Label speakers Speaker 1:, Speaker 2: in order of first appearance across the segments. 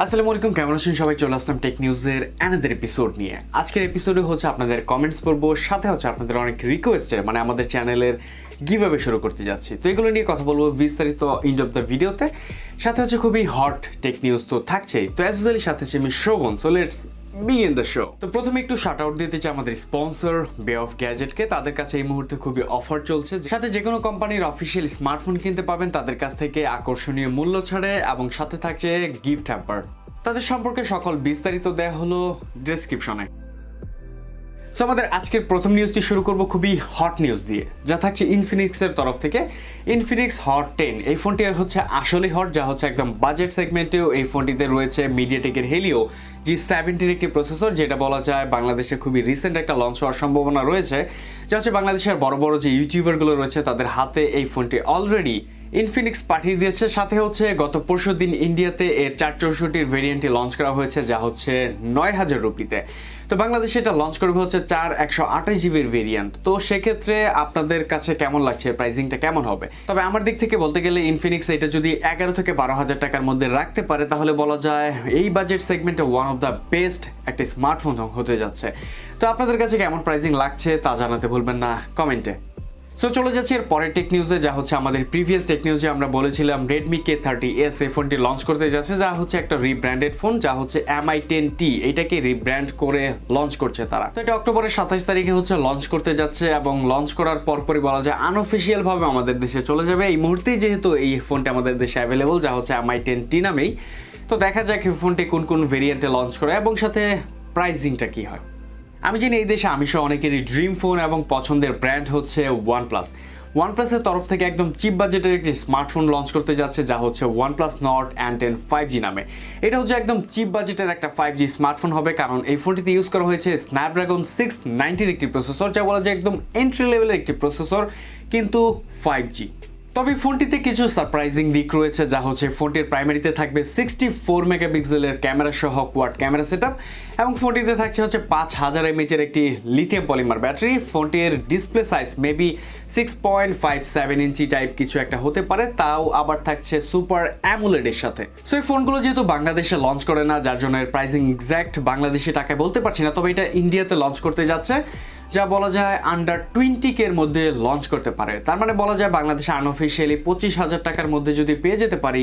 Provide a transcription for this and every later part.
Speaker 1: আসসালামু আলাইকুম, কেমন আছেন সবাই? চলে আসলাম টেক নিউজের অ্যানাদার এপিসোড নিয়ে। আজকের এপিসোডে হচ্ছে আপনাদের কমেন্টস পড়বো, সাথে হচ্ছে আপনাদের অনেক রিকোয়েস্টের আমাদের চ্যানেলের গিভঅ্যাওয়ে শুরু করতে যাচ্ছি। তো এগুলো নিয়ে কথা বলবো বিস্তারিত এন্ড অফ দ্য ভিডিওতে। সাথে হচ্ছে খুবই হট টেক নিউজ তো থাকছেই। তো অ্যাজ ইউজুয়ালি সাথে হচ্ছে আমি Shovon. So let's begin the show. তো প্রথমে একটু শাউট আউট দিতে চাই আমাদের স্পন্সর বে অফ গ্যাজেটকে। তাদের কাছে এই মুহূর্তে খুবই অফার চলছে, সাথে যে কোনো কোম্পানির অফিসিয়াল স্মার্টফোন কিনতে পাবেন তাদের কাছ থেকে আকর্ষণীয় মূল্য ছাড়ে, এবং সাথে থাকছে গিফট হ্যাম্পার। তাদের সম্পর্কে সকল বিস্তারিত দেয়া হলো ডেসক্রিপশনে। সো আমাদের আজকের প্রথম নিউজটি শুরু করব খুবই হট নিউজ দিয়ে, যা থাকছে ইনফিনিক্সের তরফ থেকে। ইনফিনিক্স হট 10 এই ফোনটি হচ্ছে আসলে হট, যা হচ্ছে একদম বাজেট সেগমেন্টেও। এই ফোনটিতে রয়েছে মিডিয়াটেকের হেলিও G70 একটি প্রসেসর, যেটা বলা যায় বাংলাদেশে খুবই রিসেন্ট একটা লঞ্চ হওয়ার সম্ভাবনা রয়েছে। যা হচ্ছে বাংলাদেশের বড় বড় যে ইউটিউবারগুলো রয়েছে তাদের হাতে এই ফোনটি অলরেডি ইনফিনিক্স পাঠিয়ে দিয়েছে। সাথে হচ্ছে গত পরশু দিন ইন্ডিয়াতে এর 464 ভেরিয়েন্টটি লঞ্চ করা হয়েছে, যা হচ্ছে 9000 রুপিতে। তো বাংলাদেশে এটা লঞ্চ করবে হচ্ছে 128 জিবির ভেরিয়েন্ট। তো সেক্ষেত্রে আপনাদের কাছে কেমন লাগছে, প্রাইসিংটা কেমন হবে? তবে আমার দিক থেকে বলতে গেলে ইনফিনিক্স এটা যদি 11 থেকে 12,000 টাকার মধ্যে রাখতে পারে, তাহলে বলা যায় এই বাজেট সেগমেন্টে ওয়ান অফ দ্য বেস্ট একটা স্মার্টফোন হতে যাচ্ছে। তো আপনাদের কাছে কেমন প্রাইসিং লাগছে তা জানাতে ভুলবেন না কমেন্টে। সো চলে যাচ্ছি এর পরের টেক নিউজে, যা হচ্ছে আমাদের প্রিভিয়াস টেক নিউজে আমরা বলেছিলাম Redmi K30s এই ফোনটি লঞ্চ করতে যাচ্ছে, যা হচ্ছে একটা রিব্র্যান্ডেড ফোন, যা হচ্ছে Mi10T এটাকে রিব্র্যান্ড করে লঞ্চ করছে তারা। তো এটা অক্টোবরের 27 তারিখে হচ্ছে লঞ্চ করতে যাচ্ছে, এবং লঞ্চ করার পরপরই বলা যায় আনঅফিসিয়াল ভাবে আমাদের দেশে চলে যাবে। এই মুহূর্তেই যেহেতু এই ফোনটি আমাদের দেশে অ্যাভেলেবল, যা হচ্ছে Mi10T নামেই। তো দেখা যাক এই ফোনটি কোন কোন ভেরিয়েন্টে লঞ্চ করে এবং সাথে প্রাইসিংটা কি হয়। আমি জানি এই দেশে আমি সহ অনেকেরই ড্রিম ফোন এবং পছন্দের ব্র্যান্ড হচ্ছে ওয়ানপ্লাস। ওয়ানপ্লাসের তরফ থেকে একদম চিপ বাজেটের একটি স্মার্টফোন লঞ্চ করতে যাচ্ছে, যা হচ্ছে ওয়ানপ্লাস নট N10 5G নামে। এটা হচ্ছে একদম চিপ বাজেটের একটা 5G স্মার্টফোন হবে, কারণ এই ফোনটিতে ইউজ করা হয়েছে স্ন্যাপড্রাগন 690 একটি প্রসেসর, যা বলা যায় একদম এন্ট্রি লেভেলের একটি প্রসেসর, কিন্তু 5G। তবে ফোনটিতে কিছু সারপ্রাইজিং দিক রয়েছে, যা হচ্ছে ফোনটির প্রাইমারিতে থাকবে 64 মেগাপিক্সেলের ক্যামেরা সহ কোয়াড ক্যামেরা সেটআপ, এবং ফোনটিতে থাকছে হচ্ছে 5000 mAh এর একটি লিথিয়াম পলিমার ব্যাটারি। ফোনটির ডিসপ্লে সাইজ মেবি 6.57 ইঞ্চি টাইপ কিছু একটা হতে পারে, তাও আবার থাকছে সুপার অ্যামোলেড এর সাথে। সো এই ফোনগুলো যেহেতু বাংলাদেশে লঞ্চ করে না, যার জন্য এর প্রাইসিং এক্স্যাক্ট বাংলাদেশি টাকায় বলতে পারছি না, তবে এটা ইন্ডিয়াতে লঞ্চ করতে যাচ্ছে, যা বলা যায় আন্ডার 20K এর মধ্যে লঞ্চ করতে পারে। তার মানে বলা যায় বাংলাদেশে আনঅফিসিয়ালি 25,000 টাকার মধ্যে যদি পেয়ে যেতে পারি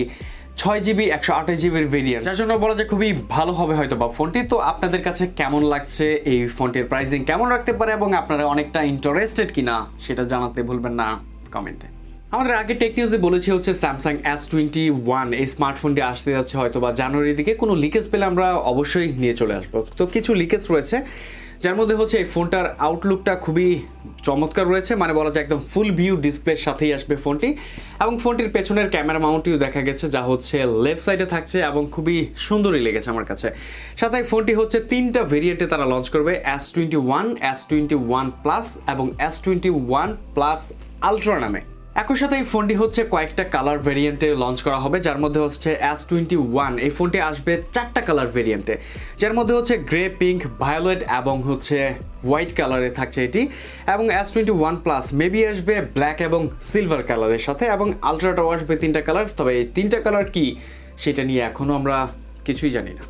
Speaker 1: 6GB 128 জিবির ভেরিয়েন্ট, যার জন্য বলা যায় খুবই ভালো হবে হয়তো বা ফোনটি। তো আপনাদের কাছে কেমন লাগছে, এই ফোনটির প্রাইসিং কেমন রাখতে পারে, এবং আপনারা অনেকটা ইন্টারেস্টেড কিনা সেটা জানাতে ভুলবেন না কমেন্টে। আমাদের আগে টেক নিউজে বলেছি হচ্ছে স্যামসাং S21 এই স্মার্টফোনটি আসতে যাচ্ছে হয়তো বা জানুয়ারির দিকে। কোনো লিকেজ পেলে আমরা অবশ্যই নিয়ে চলে আসবো। তো কিছু লিকেজ রয়েছে, যার মধ্যে হচ্ছে এই ফোনটার আউটলুকটা খুবই চমৎকার রয়েছে, বলা যায় একদম ফুল ভিউ ডিসপ্লের সাথেই আসবে ফোনটি। এবং ফোনটির পেছনের ক্যামেরা মাউন্টটিও দেখা গেছে, যা হচ্ছে লেফট সাইডে থাকছে, এবং খুবই সুন্দরই লেগেছে আমার কাছে। সাথে ফোনটি হচ্ছে 3টা ভেরিয়েন্টে তারা লঞ্চ করবে, S21, S21 প্লাস এবং S21 প্লাস আলট্রা নামে। একই সাথে এই ফোনটি হচ্ছে কয়েকটা কালার ভেরিয়েন্টে লঞ্চ করা হবে, যার মধ্যে হচ্ছে S21 এই ফোনটি আসবে 4টা কালার ভেরিয়েন্টে, যার মধ্যে হচ্ছে গ্রে, পিঙ্ক, ভায়োলেট এবং হচ্ছে হোয়াইট কালারে থাকছে এটি। এবং S21 প্লাস মেবি আসবে ব্ল্যাক এবং সিলভার কালারের সাথে, এবং আলট্রাটাও আসবে 3টা কালার। তবে এই 3টা কালার কি সেটা নিয়ে এখনও আমরা কিছুই জানি না।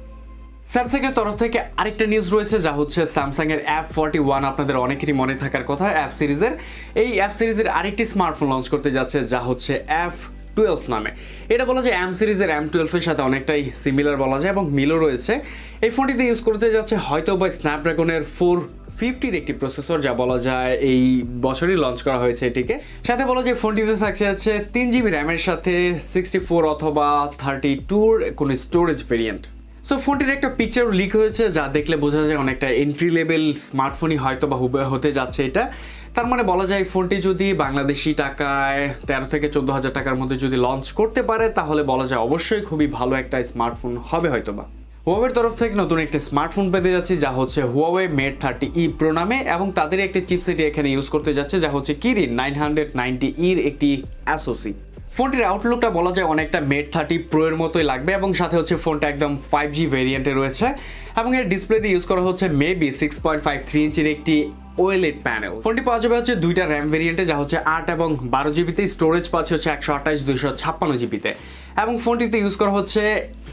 Speaker 1: স্যামসাং এর তরফ থেকে আরেকটা নিউজ রয়েছে, যা হচ্ছে স্যামসাং এর F41, আপনাদের অনেকেরই মনে থাকার কথা F সিরিজের। এই F সিরিজের আরেকটি স্মার্টফোন লঞ্চ করতে যাচ্ছে, যা হচ্ছে F12 নামে। এটা বলা যায় M সিরিজের M12 এর সাথে অনেকটাই সিমিলার বলা যায়, এবং মিলও রয়েছে। এই ফোনটিতে ইউজ করতে যাচ্ছে হয়তো বা স্ন্যাপড্রাগনের 450 একটি প্রসেসর, যা বলা যায় এই বছরই লঞ্চ করা হয়েছে এটিকে। সাথে বলা যায় ফোনটিতে থাকছে 3GB র্যামের সাথে 64 অথবা 32 কোনো স্টোরেজ ভেরিয়েন্ট। সো ফোনটির একটা পিকচার লিক হয়েছে, যা দেখলে বোঝা যায় অনেকটা এন্ট্রি লেভেল স্মার্টফোনই হয়তো বা হতে যাচ্ছে এটা। তার মানে বলা যায় ফোনটি যদি বাংলাদেশি টাকায় 13 থেকে 14,000 টাকার মধ্যে যদি লঞ্চ করতে পারে, তাহলে বলা যায় অবশ্যই খুবই ভালো একটা স্মার্টফোন হবে হয়তো বা। হুয়াওয়ের তরফ থেকে নতুন একটি স্মার্টফোন পেতে যাচ্ছি, যা হচ্ছে হুয়াওয়ে মেট 30E প্রো নামে, এবং তাদের একটি চিপসেট এখানে ইউজ করতে যাচ্ছে, যা হচ্ছে কিরিন 990E এর একটি SoC। ফোনটির আউটলুকটা বলা যায় অনেকটা মেট 30 প্রো এর মতোই লাগবে, এবং সাথে হচ্ছে ফোনটা একদম 5G ভেরিয়েন্টে রয়েছে, এবং এর ডিসপ্লেতে ইউজ করা হচ্ছে মেবি 6.53 ইঞ্চির একটি OLED প্যানেল। ফোনটি পাওয়া যাবে হচ্ছে দুইটা র্যাম ভেরিয়েন্টে, যা হচ্ছে 8 এবং 12 জিবিতে। স্টোরেজ পাচ্ছে হচ্ছে 128 256 জিবিতে। এবং ফোনটিতে ইউজ করা হচ্ছে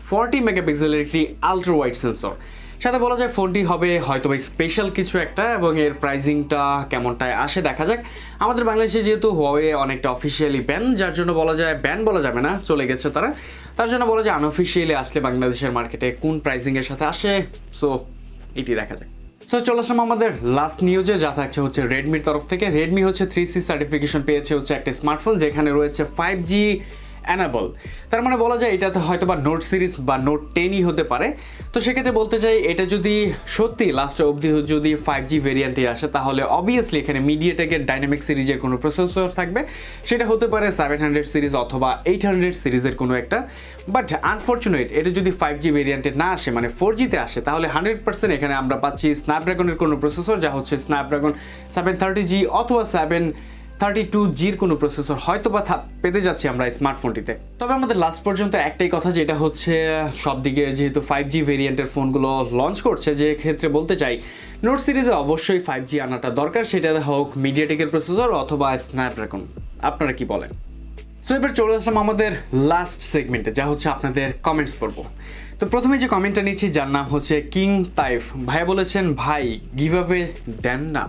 Speaker 1: 40 মেগাপিক্সেলের একটি আলট্রা ওয়াইড সেন্সর। সাথে বলা যায় ফোনটি হবে হয়তো বা স্পেশাল কিছু একটা, এবং এর প্রাইসিংটা কেমনটায় আসে দেখা যাক। আমাদের বাংলাদেশে যেহেতু হুয়াওয়ে অনেকটা অফিসিয়ালি ব্যান, যার জন্য বলা যায় ব্যান বলা যাবে না, চলে গেছে তারা, তার জন্য বলা যায় আনঅফিসিয়ালি আসলে বাংলাদেশের মার্কেটে কোন প্রাইসিংয়ের সাথে আসে, সো এটি দেখা যাক। সো চলে আসলাম আমাদের লাস্ট নিউজে, যা থাকছে হচ্ছে রেডমির তরফ থেকে। রেডমি হচ্ছে 3C সার্টিফিকেশন পেয়েছে হচ্ছে একটা স্মার্টফোন যেখানে রয়েছে 5G অ্যানাবল। তার মানে বলা যায় এটাতে হয়তো বা নোট সিরিজ বা নোট 10ই হতে পারে। তো সেক্ষেত্রে বলতে চাই এটা যদি সত্যি লাস্ট অবধি যদি 5G ভেরিয়েন্টে আসে, তাহলে অবভিয়াসলি এখানে মিডিয়াটেকের ডাইনামিক সিরিজের কোনো প্রসেসর থাকবে, সেটা হতে পারে 700 সিরিজ অথবা 800 সিরিজের কোনো একটা। বাট আনফর্চুনেট এটা যদি 5G ভেরিয়েন্টে না আসে, মানে 4Gতে আসে, তাহলে 100% এখানে আমরা পাচ্ছি স্ন্যাপড্রাগনের কোনো প্রসেসর, যা হচ্ছে স্ন্যাপড্রাগন 730G অথবা 732Gর কোনো প্রসেসর হয়তো বা পেতে যাচ্ছি আমরা স্মার্টফোনটিতে। তবে আমাদের লাস্ট পর্যন্ত একটাই কথা, যেটা হচ্ছে সব দিকে যেহেতু 5G ভেরিয়েন্টের ফোনগুলো লঞ্চ করছে, যে ক্ষেত্রে বলতে চাই নোট সিরিজে অবশ্যই 5G আনাটা দরকার, সেটা হোক মিডিয়াটেকের প্রসেসর অথবা স্ন্যাপড্রাগন। আপনারা কি বলেন? সো এবার চলে আসলাম আমাদের লাস্ট সেগমেন্টে, যা হচ্ছে আপনাদের কমেন্টস পড়ব। তো প্রথমে যে কমেন্টটা নিচ্ছি, যার নাম হচ্ছে কিং তাইফ। ভাইয়া বলেছেন, ভাই গিভঅ্যাওয়ে দেন না।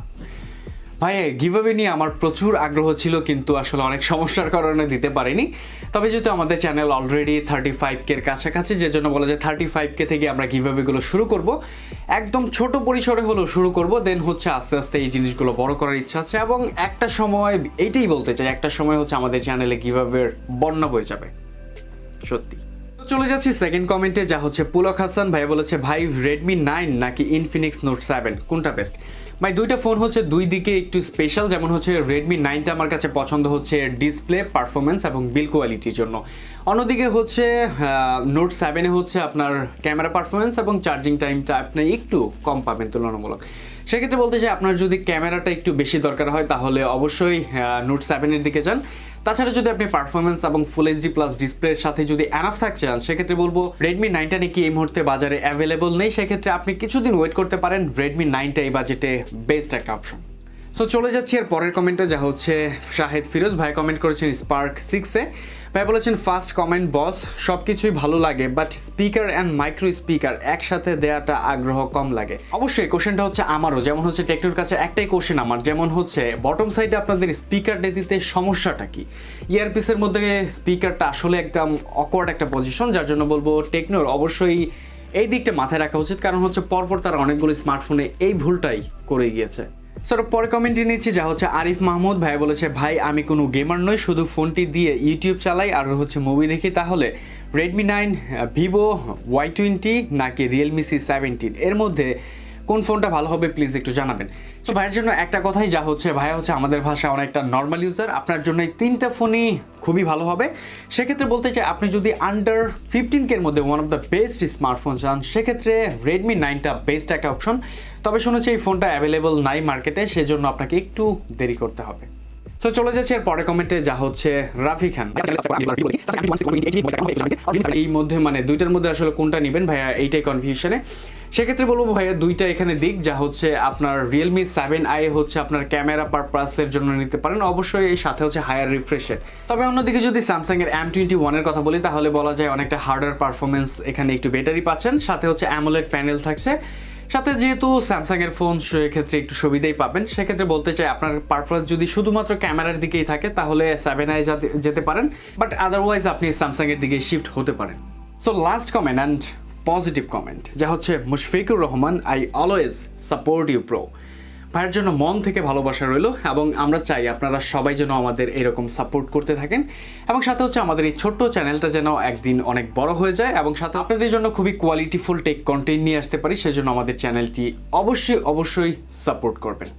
Speaker 1: ভাই গিভঅ্যাওয়ে নিয়ে আমার প্রচুর আগ্রহ ছিল, কিন্তু আসলে অনেক সমস্যার কারণে দিতে পারিনি। তবে যেহেতু আমাদের চ্যানেল অলরেডি 35K কাছাকাছি, যে জন্য বলা যায় 35K থেকে আমরা গিভঅ্যাওয়েগুলো শুরু করব, একদম ছোট পরিসরে হলেও শুরু করব, দেন হচ্ছে আস্তে আস্তে এই জিনিসগুলো বড় করার ইচ্ছা আছে। এবং একটা সময় এইটাই বলতে চাই, একটা সময় হচ্ছে আমাদের চ্যানেলে গিভঅ্যাওয়ের বন্যা হয়ে যাবে সত্যি। চলে যাচ্ছি সেকেন্ড কমেন্টে, যা হচ্ছে পুলক হাসান। ভাই বলেছে, ভাই Redmi 9 নাকি Infinix Note 7 কোনটা বেস্ট? ভাই দুইটা ফোন হচ্ছে দুই দিকে একটু স্পেশাল। যেমন হচ্ছে Redmi 9টা আমার কাছে পছন্দ হচ্ছে ডিসপ্লে পারফরমেন্স এবং বিল কোয়ালিটির জন্য। অন্যদিকে হচ্ছে Note 7-এ হচ্ছে আপনার ক্যামেরা পারফরমেন্স এবং চার্জিং টাইমটা আপনি একটু কম পাবেন তুলনামূলক। সেক্ষেত্রে বলতে চাই আপনার যদি ক্যামেরাটা একটু বেশি দরকার হয়, তাহলে অবশ্যই Note 7-এর দিকে যান। তাছাড়া যদি আপনি পারফরমেন্স এবং ফুল এইচডি প্লাস ডিসপ্লের সাথে যদি এনাফ থাকতে চান, সেক্ষেত্রে বলবো Redmi 9টা নাকি এই মুহূর্তে বাজারে অ্যাভেলেবল নেই, সেক্ষেত্রে আপনি কিছুদিন ওয়েট করতে পারেন। Redmi 9টা এই বাজেটে বেস্ট একটা অপশন। সো চলে যাচ্ছি এর পরের কমেন্টে, যা হচ্ছে শাহেদ ফিরোজ। ভাই কমেন্ট করেছেন Spark 6-এ। ভাই বলেছেন, ফার্স্ট কমেন্ট বস, সব কিছুই ভালো লাগে, but speaker and micro speaker একসাথে দেওয়াটা আগ্রহ কম লাগে। অবশ্যই কোশ্চেনটা হচ্ছে আমারও, যেমন হচ্ছে টেকনোর কাছে একটাই কোশ্চেন আমার, যেমন হচ্ছে বটম সাইডে আপনাদের স্পিকারটা দিতে সমস্যাটা কি? ইয়ারপিসের মধ্যে স্পিকারটা আসলে একদম অকওয়ার্ড একটা পজিশন, যার জন্য বলবো টেকনোর অবশ্যই এই দিকটা মাথায় রাখা উচিত, কারণ হচ্ছে পরপর তারা অনেকগুলো স্মার্টফোনে এই ভুলটাই করে গিয়েছে। সো পরে কমেন্টটি নিচ্ছি, যা হচ্ছে আরিফ মাহমুদ। ভাই বলেছে, ভাই আমি কোনো গেমার নই, শুধু ফোনটি দিয়ে ইউটিউব চালাই আর হচ্ছে মুভি দেখি, তাহলে Redmi 9, Vivo Y20 নাকি Realme C17 এর মধ্যে কোন ফোনটা ভালো হবে প্লিজ একটু জানাবেন। সো ভাইয়ের জন্য একটা কথাই, যা হচ্ছে ভাইয়া হচ্ছে আমাদের ভাষা অনেকটা নর্মাল ইউজার, আপনার জন্য এই তিনটা ফোনই খুবই ভালো হবে। সেক্ষেত্রে বলতে চাই আপনি যদি আন্ডার 15K এর মধ্যে one of the best smartphone চান, সেক্ষেত্রে Redmi 9টা বেস্ট একটা অপশন। তবে শুনেছি এই ফোনটা অ্যাভেলেবল নাই মার্কেটে, সেজন্য আপনাকে একটু দেরি করতে হবে। সো চলে যাচ্ছে এর পরের কমেন্টে, যা হচ্ছে রাফি খান। এই মধ্যে মানে দুইটার মধ্যে আসলে কোনটা নেবেন ভাইয়া, এইটাই কনফিউশনে। সেক্ষেত্রে বলবো ভাইয়া দুইটা এখানে দিক, যা হচ্ছে আপনার Realme 7i হচ্ছে আপনার ক্যামেরা পারপাসের জন্য নিতে পারেন, অবশ্যই এই সাথে হচ্ছে হায়ার রিফ্রেশের। তবে অন্যদিকে যদি স্যামসাং এর M21 এর কথা বলি, তাহলে বলা যায় অনেকটা হার্ডার পারফরমেন্স এখানে একটু বেটারই পাচ্ছেন, সাথে হচ্ছে অ্যামোলেড প্যানেল থাকছে, সাথে যেহেতু স্যামসাং এর ফোন সেক্ষেত্রে একটু সুবিধাই পাবেন। সেক্ষেত্রে বলতে চাই আপনার পারপাস যদি শুধুমাত্র ক্যামেরার দিকেই থাকে, তাহলে 7i যেতে পারেন, বাট আদারওয়াইজ আপনি স্যামসাং এর দিকে শিফট হতে পারেন। So last comment and positive comment, যা হচ্ছে Mushfiqur Rahman. I always support you pro. ভাইয়ের জন্য মন থেকে ভালোবাসা রইল, এবং আমরা চাই আপনারা সবাই যেন আমাদের এরকম সাপোর্ট করতে থাকেন, এবং সাথে হচ্ছে আমাদের এই ছোট্ট চ্যানেলটা যেন একদিন অনেক বড় হয়ে যায়, এবং সাথে আপনাদের জন্য খুবই কোয়ালিটিফুল টেক কন্টেন্ট নিয়ে আসতে পারি, সেজন্য আমাদের চ্যানেলটি অবশ্যই সাপোর্ট করবেন।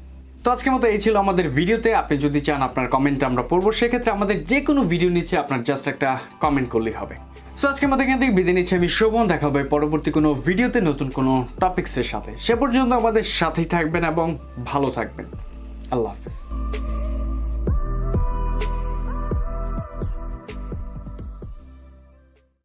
Speaker 1: তো আজকের মতো এই ছিল আমাদের ভিডিওতে। আপনি যদি চান আপনার কমেন্ট আমরা পড়বো, সেক্ষেত্রে আমাদের যে কোনো ভিডিও নিচে আপনার জাস্ট একটা কমেন্ট করলেই হবে। সো আজকের মতো এখান থেকে বিদায় নিচ্ছি আমি শোভন। দেখা হবে পরবর্তী কোনো ভিডিওতে নতুন কোনো টপিক্সের সাথে। সে পর্যন্ত আমাদের সাথেই থাকবেন এবং ভালো থাকবেন। আল্লাহ হাফেজ।